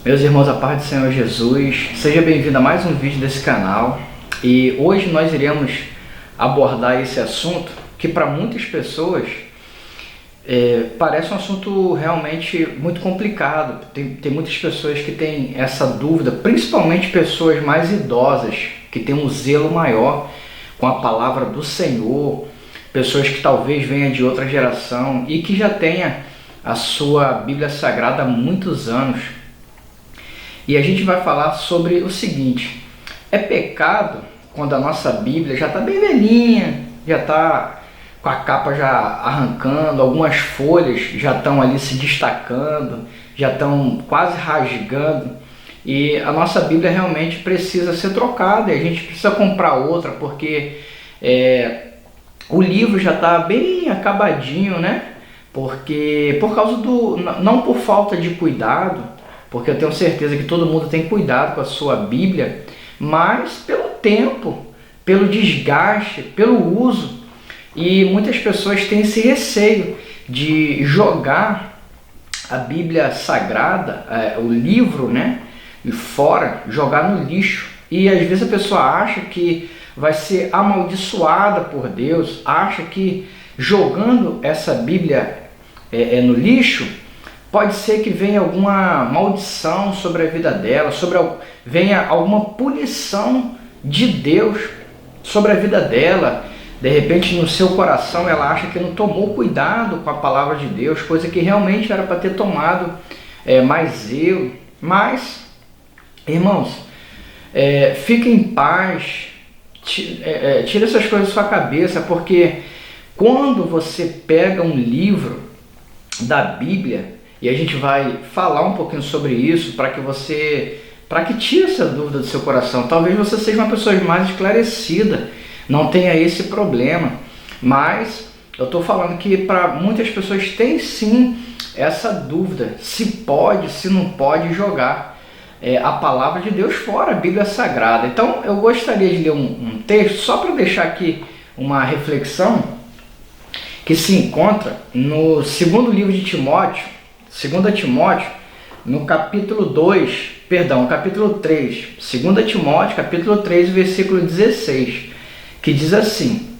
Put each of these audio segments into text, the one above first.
Meus irmãos, a paz do Senhor Jesus, seja bem-vindo a mais um vídeo desse canal. E hoje nós iremos abordar esse assunto que para muitas pessoas parece um assunto realmente muito complicado. Tem muitas pessoas que têm essa dúvida, principalmente pessoas mais idosas, que têm um zelo maior com a palavra do Senhor, pessoas que talvez venham de outra geração e que já tenha a sua Bíblia Sagrada há muitos anos. E a gente vai falar sobre o seguinte: é pecado quando a nossa Bíblia já está bem velhinha, já está com a capa já arrancando, algumas folhas já estão ali se destacando, já estão quase rasgando, e a nossa Bíblia realmente precisa ser trocada, e a gente precisa comprar outra, porque o livro já está bem acabadinho, né? Porque por causa não por falta de cuidado, porque eu tenho certeza que todo mundo tem cuidado com a sua Bíblia, mas pelo tempo, pelo desgaste, pelo uso. E muitas pessoas têm esse receio de jogar a Bíblia Sagrada, o livro, né, fora, jogar no lixo. E às vezes a pessoa acha que vai ser amaldiçoada por Deus, acha que jogando essa Bíblia no lixo, pode ser que venha alguma maldição sobre a vida dela, venha alguma punição de Deus sobre a vida dela. De repente, no seu coração, ela acha que não tomou cuidado com a palavra de Deus, coisa que realmente era para ter tomado mais zelo. Mas, irmãos, fique em paz, tire essas coisas da sua cabeça, porque quando você pega um livro da Bíblia, e a gente vai falar um pouquinho sobre isso para que tire essa dúvida do seu coração. Talvez você seja uma pessoa mais esclarecida, não tenha esse problema, mas eu estou falando que para muitas pessoas tem sim essa dúvida, se pode, se não pode jogar a palavra de Deus fora, a Bíblia Sagrada. Então eu gostaria de ler um texto, só para deixar aqui uma reflexão, que se encontra no segundo livro de Timóteo, 2 Timóteo, no capítulo 3, 2 Timóteo, capítulo 3, versículo 16, que diz assim: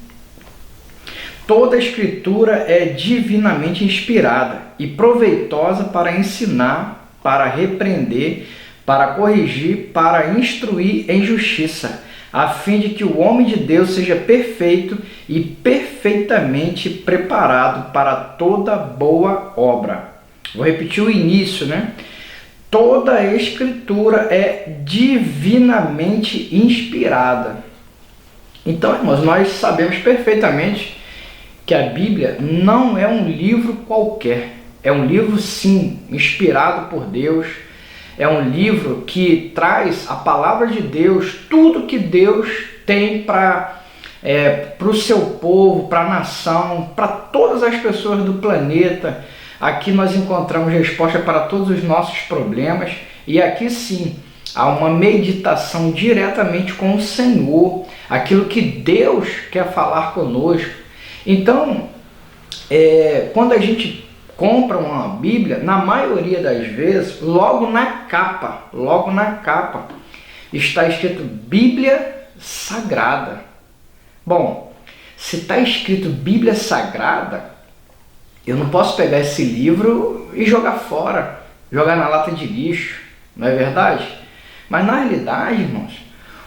toda a escritura é divinamente inspirada e proveitosa para ensinar, para repreender, para corrigir, para instruir em justiça, a fim de que o homem de Deus seja perfeito e perfeitamente preparado para toda boa obra. Vou repetir o início, né? Toda a escritura é divinamente inspirada. Então, irmãos, nós sabemos perfeitamente que a Bíblia não é um livro qualquer. É um livro, sim, inspirado por Deus. É um livro que traz a palavra de Deus, tudo que Deus tem para o seu povo, para a nação, para todas as pessoas do planeta. Aqui nós encontramos resposta para todos os nossos problemas, e aqui sim há uma meditação diretamente com o Senhor, aquilo que Deus quer falar conosco. Então, quando a gente compra uma Bíblia, na maioria das vezes, logo na capa está escrito Bíblia Sagrada. Bom, se está escrito Bíblia Sagrada, eu não posso pegar esse livro e jogar fora, jogar na lata de lixo, não é verdade? Mas na realidade, irmãos,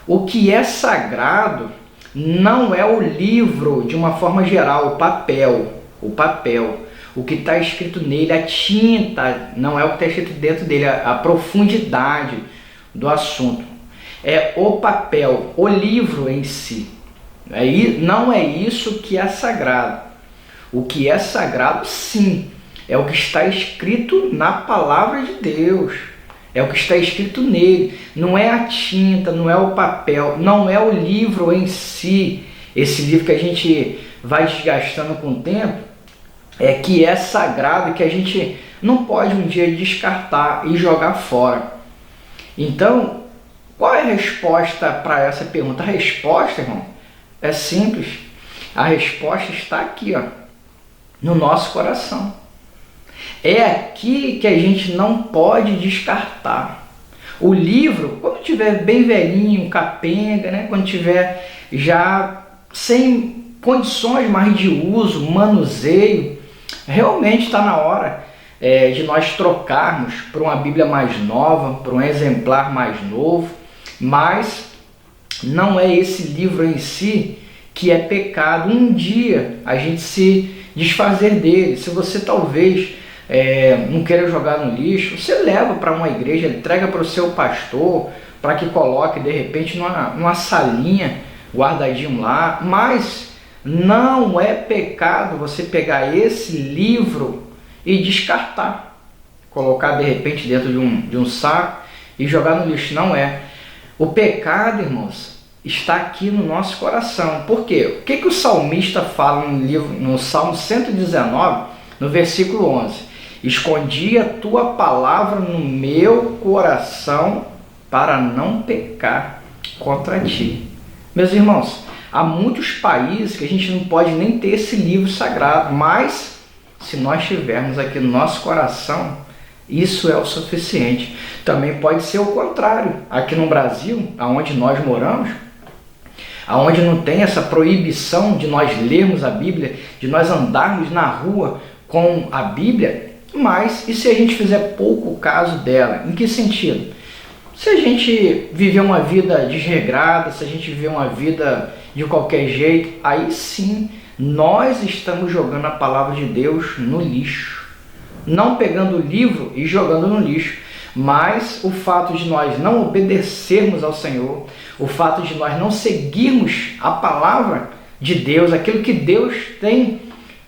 o que é sagrado não é o livro de uma forma geral, o papel. O que está escrito nele, a tinta, não é o que está escrito dentro dele, a profundidade do assunto. É o papel, o livro em si. Não é isso que é sagrado. O que é sagrado, sim, é o que está escrito na palavra de Deus. É o que está escrito nele. Não é a tinta, não é o papel, não é o livro em si. Esse livro que a gente vai desgastando com o tempo, que é sagrado, que a gente não pode um dia descartar e jogar fora. Então, qual é a resposta para essa pergunta? A resposta, irmão, é simples. A resposta está aqui, no nosso coração. É aqui que a gente não pode descartar. O livro, quando tiver bem velhinho, capenga, né? Quando tiver já sem condições mais de uso, manuseio, realmente está na hora de nós trocarmos para uma Bíblia mais nova, para um exemplar mais novo, mas não é esse livro em si que é pecado um dia a gente se desfazer dele. Se você talvez não queira jogar no lixo, você leva para uma igreja, entrega para o seu pastor, para que coloque de repente numa salinha, guardadinho lá, mas não é pecado você pegar esse livro e descartar, colocar de repente dentro de um saco e jogar no lixo. Não é. O pecado, irmãos, está aqui no nosso coração. Por quê? O que o salmista fala no Salmo 119, no versículo 11? Escondi a tua palavra no meu coração para não pecar contra ti. Meus irmãos, há muitos países que a gente não pode nem ter esse livro sagrado, mas se nós tivermos aqui no nosso coração, isso é o suficiente. Também pode ser o contrário. Aqui no Brasil, onde nós moramos, onde não tem essa proibição de nós lermos a Bíblia, de nós andarmos na rua com a Bíblia, mas e se a gente fizer pouco caso dela? Em que sentido? Se a gente viver uma vida desregrada, se a gente viver uma vida de qualquer jeito, aí sim nós estamos jogando a palavra de Deus no lixo. Não pegando o livro e jogando no lixo, mas o fato de nós não obedecermos ao Senhor, o fato de nós não seguirmos a palavra de Deus, aquilo que Deus tem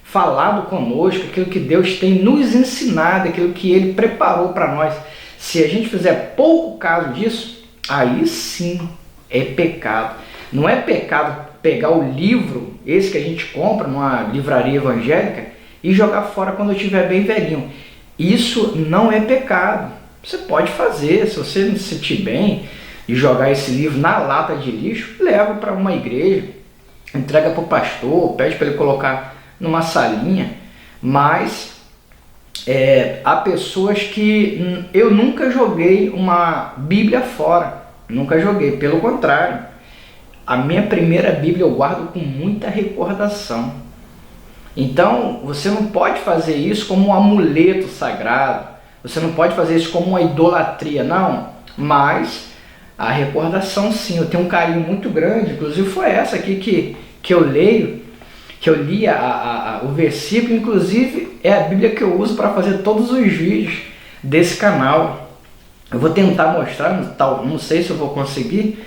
falado conosco, aquilo que Deus tem nos ensinado, aquilo que Ele preparou para nós, se a gente fizer pouco caso disso, aí sim é pecado. Não é pecado pegar o livro, esse que a gente compra numa livraria evangélica, e jogar fora quando eu estiver bem velhinho. Isso não é pecado. Você pode fazer, se você não se sentir bem, e jogar esse livro na lata de lixo, leva para uma igreja, entrega para o pastor, pede para ele colocar numa salinha, mas há pessoas que eu nunca joguei uma Bíblia fora, nunca joguei, pelo contrário, a minha primeira Bíblia eu guardo com muita recordação. Então, você não pode fazer isso como um amuleto sagrado, você não pode fazer isso como uma idolatria, não, mas a recordação sim, eu tenho um carinho muito grande, inclusive foi essa aqui que eu leio, que eu li o versículo, inclusive é a Bíblia que eu uso para fazer todos os vídeos desse canal. Eu vou tentar mostrar, não sei se eu vou conseguir,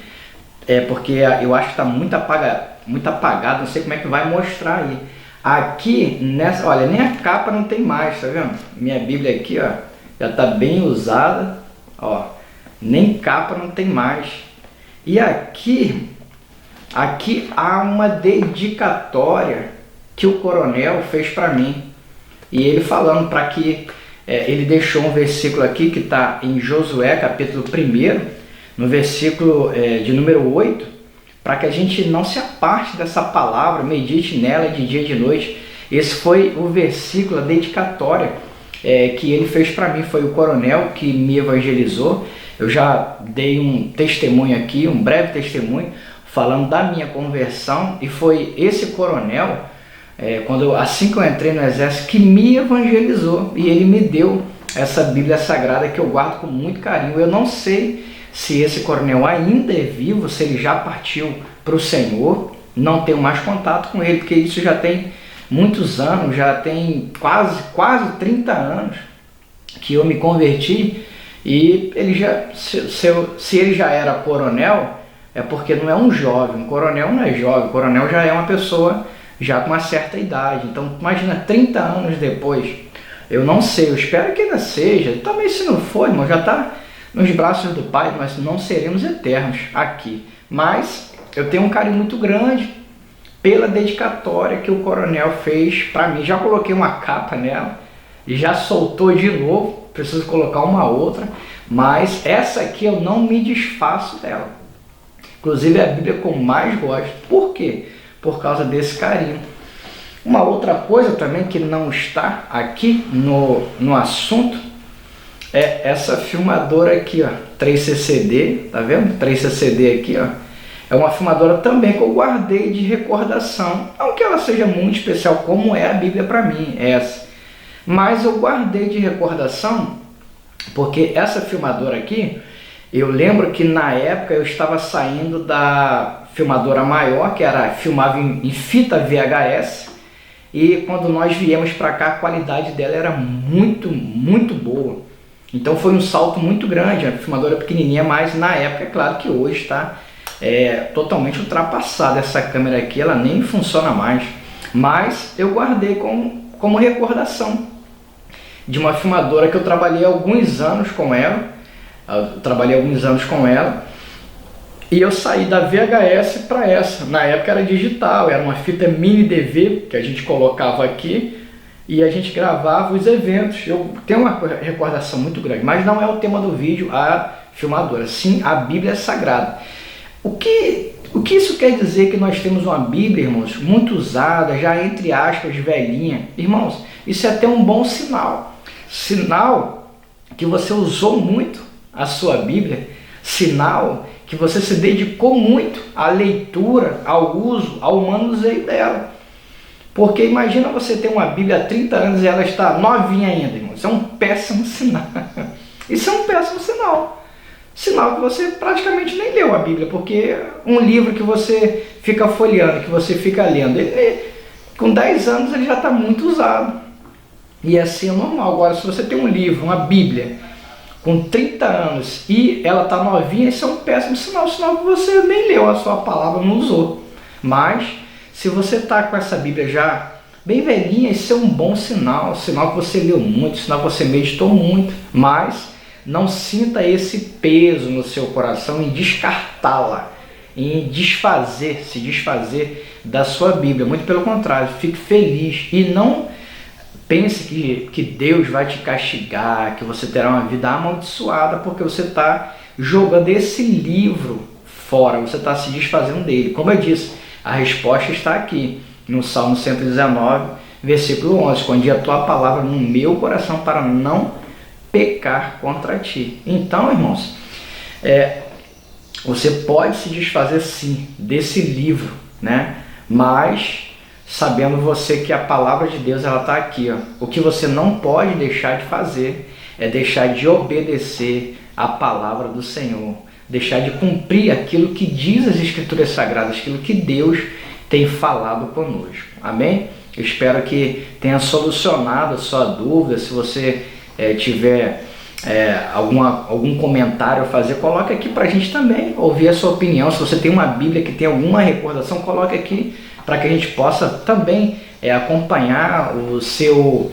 porque eu acho que está muito apagado, não sei como é que vai mostrar aí. Aqui, olha, nem a capa não tem mais, tá vendo? Minha Bíblia aqui, ó, já está bem usada, ó, nem capa não tem mais. E aqui há uma dedicatória que o coronel fez para mim. E ele falando para que, ele deixou um versículo aqui que está em Josué, capítulo 1, no versículo de número 8, para que a gente não se aparte dessa palavra, medite nela de dia e de noite. Esse foi o versículo, a dedicatória que ele fez para mim, foi o coronel que me evangelizou. Eu já dei um testemunho aqui, um breve testemunho, falando da minha conversão, e foi esse coronel, assim que eu entrei no exército, que me evangelizou, e ele me deu essa Bíblia Sagrada que eu guardo com muito carinho. Eu não sei se esse coronel ainda é vivo, se ele já partiu para o Senhor, não tenho mais contato com ele, porque isso já tem muitos anos, já tem quase 30 anos que eu me converti, e ele já, se ele já era coronel, é porque não é um jovem, um coronel não é jovem, o coronel já é uma pessoa já com uma certa idade. Então imagina 30 anos depois, eu não sei, eu espero que ainda seja, também se não for, irmão, já está nos braços do Pai, nós não seremos eternos aqui. Mas eu tenho um carinho muito grande pela dedicatória que o coronel fez para mim. Já coloquei uma capa nela e já soltou de novo, preciso colocar uma outra, mas essa aqui eu não me desfaço dela. Inclusive é a Bíblia que eu mais gosto. Por quê? Por causa desse carinho. Uma outra coisa também que não está aqui no assunto, Essa filmadora aqui, ó, 3CCD, tá vendo? 3CCD aqui, ó, é uma filmadora também que eu guardei de recordação, não que ela seja muito especial como é a Bíblia para mim, essa, mas eu guardei de recordação porque essa filmadora aqui, eu lembro que na época eu estava saindo da filmadora maior, que era filmava em fita VHS, e quando nós viemos para cá a qualidade dela era muito boa. Então foi um salto muito grande, a filmadora pequenininha, mas na época, é claro que hoje está totalmente ultrapassada essa câmera aqui, ela nem funciona mais. Mas eu guardei como recordação de uma filmadora que eu trabalhei alguns anos com ela. E eu saí da VHS para essa. Na época era digital, era uma fita mini DV que a gente colocava aqui e a gente gravava os eventos. Eu tenho uma recordação muito grande, mas não é o tema do vídeo a filmadora. Sim, a Bíblia é sagrada. O que isso quer dizer que nós temos uma Bíblia, irmãos, muito usada, já entre aspas, velhinha? Irmãos, isso é até um bom sinal. Sinal que você usou muito a sua Bíblia, sinal que você se dedicou muito à leitura, ao uso, ao manuseio dela. Porque imagina você ter uma Bíblia há 30 anos e ela está novinha ainda, irmão. Isso é um péssimo sinal. Isso é um péssimo sinal. Sinal que você praticamente nem leu a Bíblia, porque um livro que você fica folheando, que você fica lendo, com 10 anos ele já está muito usado. E assim é normal. Agora, se você tem um livro, uma Bíblia, com 30 anos e ela está novinha, isso é um péssimo sinal. Sinal que você nem leu a sua palavra, não usou. Mas se você está com essa Bíblia já bem velhinha, isso é um bom sinal. Sinal que você leu muito, sinal que você meditou muito. Mas não sinta esse peso no seu coração em descartá-la, em se desfazer da sua Bíblia. Muito pelo contrário, fique feliz e não pense que Deus vai te castigar, que você terá uma vida amaldiçoada porque você está jogando esse livro fora, você está se desfazendo dele. Como eu disse, a resposta está aqui, no Salmo 119, versículo 11. Escondi a tua palavra no meu coração para não pecar contra ti. Então, irmãos, você pode se desfazer sim desse livro, né? Mas sabendo você que a palavra de Deus ela está aqui, ó. O que você não pode deixar de fazer é deixar de obedecer a palavra do Senhor, deixar de cumprir aquilo que diz as Escrituras Sagradas, aquilo que Deus tem falado conosco. Amém? Eu espero que tenha solucionado a sua dúvida. Se você tiver algum comentário a fazer, coloque aqui para a gente também ouvir a sua opinião. Se você tem uma Bíblia que tem alguma recordação, coloque aqui para que a gente possa também acompanhar o seu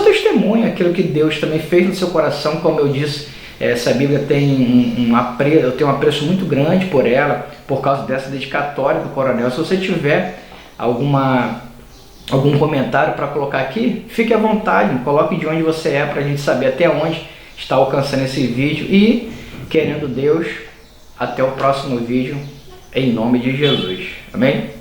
testemunho, aquilo que Deus também fez no seu coração. Como eu disse, essa Bíblia eu tenho um apreço muito grande por ela, por causa dessa dedicatória do coronel. Se você tiver algum comentário para colocar aqui, fique à vontade, coloque de onde você é para a gente saber até onde está alcançando esse vídeo. E, querendo Deus, até o próximo vídeo, em nome de Jesus. Amém?